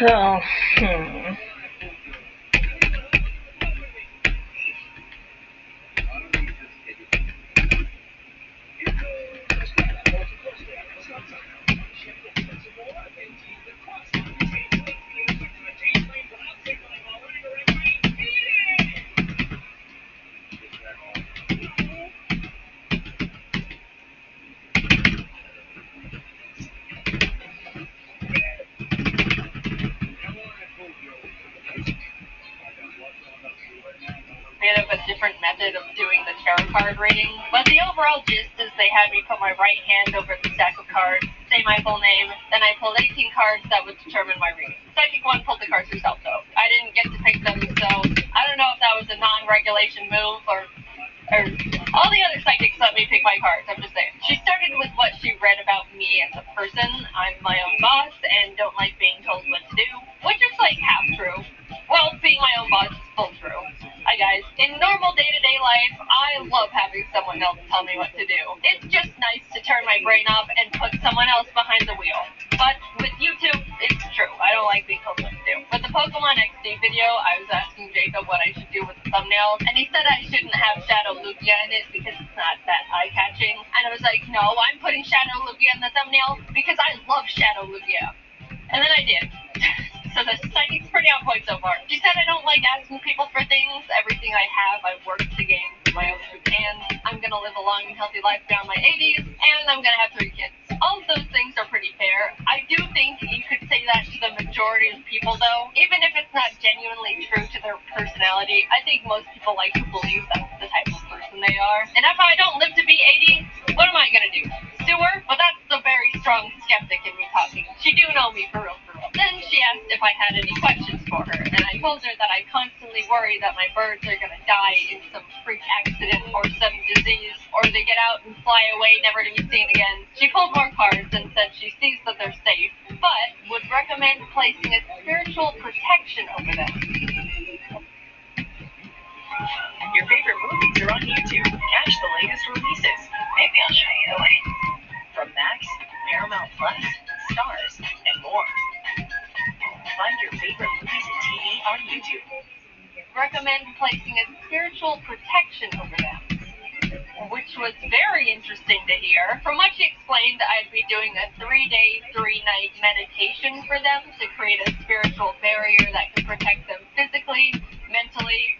So, bit of a different method of doing the tarot card reading, but the overall gist is they had me put my right hand over the stack of cards, say my full name, then I pulled 18 cards that would determine my reading. The psychic one pulled the cards herself, though. I didn't get to pick them, so I don't know if that was a non-regulation move or all the other psychics let me pick my cards, I'm just saying. She started with what she read about me as a person. I'm my own boss and don't like being told what to do, which is like half true. Well, being my own boss is full true. Hi guys, in normal day-to-day life, I love having someone else tell me what to do. It's just nice to turn my brain off and put someone else behind the wheel. But with YouTube, it's true. I don't like being told what to do. With the Pokemon XD video, I was asking Jacob what I should do with the thumbnail, and he said I shouldn't have Shadow Lugia in it because it's not that eye-catching. And I was like, no, I'm putting Shadow Lugia in the thumbnail because I love Shadow Lugia. And then I did. So the psychic's pretty on point so far. She said I don't like asking people for things. Everything I have, I've worked to gain with my own two hands. I'm gonna live a long and healthy life beyond my 80s, and I'm gonna have 3 kids. All of those things are pretty fair. I do think you could say that to the majority of people, though. Even if it's not genuinely true to their personality, I think most people like to believe that's the type of person they are. And if I don't live to be 80, what am I gonna do? Sue her? But that's the very strong skeptic in me talking. She do know me for real, for real. Then she asked if I had any questions for her, and I told her that I constantly worry that my birds are gonna die in some freak accident or some disease or or they get out and fly away, never to be seen again. She pulled more cards and said she sees that they're safe, but would recommend placing a spiritual protection over them. Your favorite movies are on YouTube. Catch the latest releases. Maybe I'll show you the way. From Max, Paramount Plus, Stars, and more. Find your favorite movies and TV on YouTube. Recommend placing a spiritual protection over them, which was very interesting to hear. From what she explained, I'd be doing a 3-day, 3-night meditation for them to create a spiritual barrier that can protect them physically, mentally,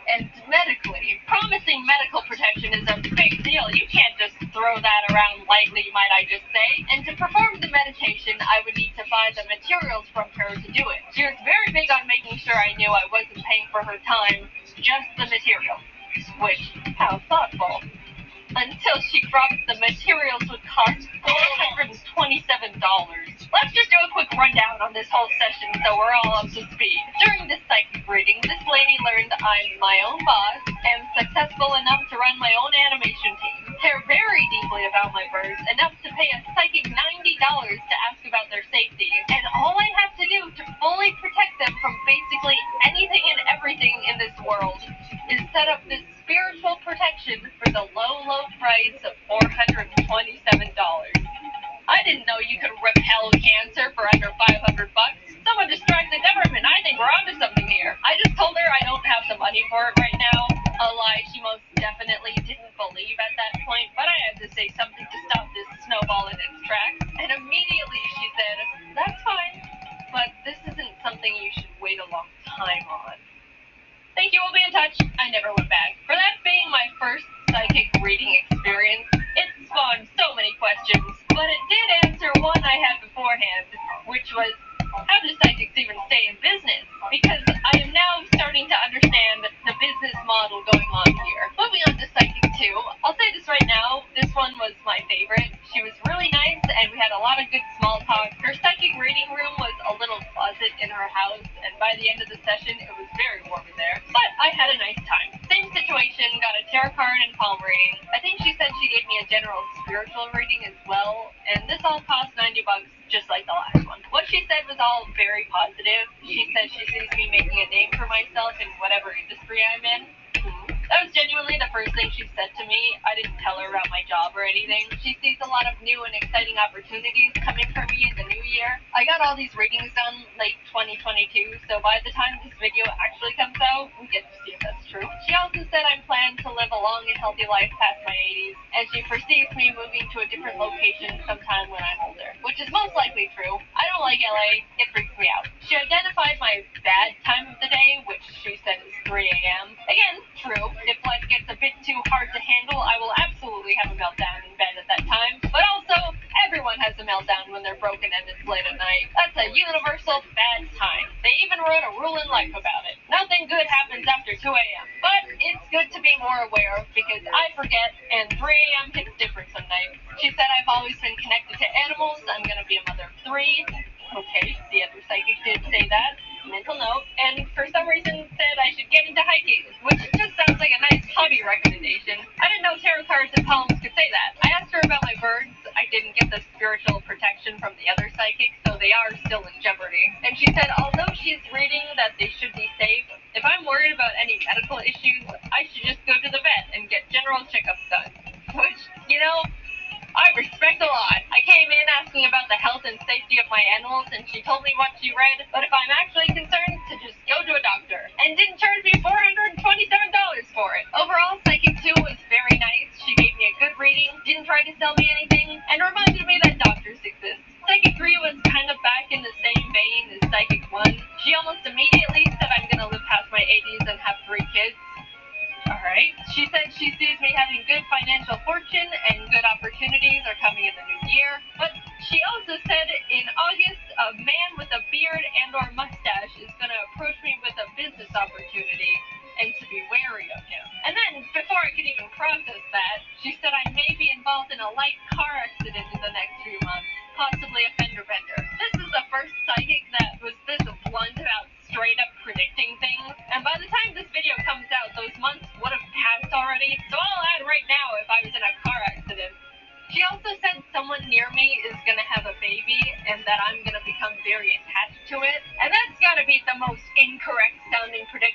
and medically. Promising medical protection is a big deal. You can't just throw that around lightly, might I just say. And to perform the meditation, I would need to buy the materials from her to do it. She was very big on making sure I knew I wasn't paying for her time, just the materials. Which, how thoughtful. Until she dropped the materials would cost $427. Let's just do a quick rundown on this whole session so we're all up to speed. During this psychic reading, this lady learned I'm my own boss, am successful enough to run my own animation team, care very deeply about my birds, enough to pay a psychic $90 to ask about their safety, and all I have to do to fully protect them from basically anything and everything in this world is set up this spiritual protection for the low price of $427. I didn't know you could repel cancer for under $500. Someone distract the government. I think we're onto something here. I just told her I don't have the money for it right now. A lie she most definitely didn't believe at that point, but I had to say something to stop this snowball in its tracks. And immediately she said, "That's fine, but this isn't something you should wait a long time on." Thank you, we'll be in touch. I never went back. For that being my first psychic reading experience, it spawned so many questions, but it did answer one I had beforehand, which was, how do psychics even stay in business? Because I am now starting to understand the business model going on here. Moving on to Psychic 2, I'll say this right now, this one was my favorite. She was really nice, and we had a lot of good small talk. Her psychic reading room was a little closet in her house, and by the end of the session, it was very warm in there. But I had a nice time. Same situation, got a tarot card and palm reading. I think she said she gave me a general spiritual reading as well, and this all cost $90, just like the last one. What she said was all very positive. She said she sees me making a name for myself in whatever industry I'm in. That was genuinely the first thing she said to me. I didn't tell her about my job or anything. She sees a lot of new and exciting opportunities coming for me in the new year. I got all these readings done late 2022, so by the time this video actually comes out, we get to see if that's true. She also said I'm planned to live a long and healthy life past my 80s, and she foresees me moving to a different location sometime when I'm older, which is most likely true. I don't like LA. It freaks me out. She identified my bad time of the day, which she said is 3 a.m. Again, true. If life gets a bit too hard to handle, I will absolutely have a meltdown in bed at that time. But also, everyone has a meltdown when they're broken and it's late at night. That's a universal bad time. They even wrote a rule in life about it. Nothing good happens after 2 a.m. But it's good to be more aware of because I forget and 3 a.m. hits different some nights. She said I've always been connected to animals. I'm gonna be a mother of 3. Okay, the other psychic did say that. Mental note. And for some reason said I should get into hiking, which just sounds like a nice hobby recommendation. I didn't know tarot cards and palms could say that. I asked her about my birds. I didn't get the spiritual protection from the other psychic, so they are still in jeopardy. And she said although she's reading that they should be safe, if I'm worried about any medical issues, I should just go to the vet and get general checkups done. Which, you know, I respect a lot. I came in asking about the health and safety of my animals, and she told me what she read, but if I'm actually concerned, to just go to a doctor. And didn't charge me $427 for it. Overall, Psychic 2 was very nice. She gave me a good reading, didn't try to sell me anything, and reminded me that doctors exist. Psychic 3 was kind of back in the same vein as Psychic 1. She almost immediately said I'm gonna live past my 80s and have 3 kids. Alright. She said she sees me having good financial fortune and good opportunities are coming in the new year. But she also said in August, a man with a beard and or mustache is going to approach me with a business opportunity and to be wary of him. And then, before I could even process that, she said I may be involved in a light car accident in the next few months, possibly a fender bender. This is the first psychic that was this blunt about straight up predicting things, and by the time this video comes out, those months would have passed already, so I'll add right now, if I was in a car accident. She also said someone near me is going to have a baby and that I'm going to become very attached to it. And that's got to be the most incorrect sounding prediction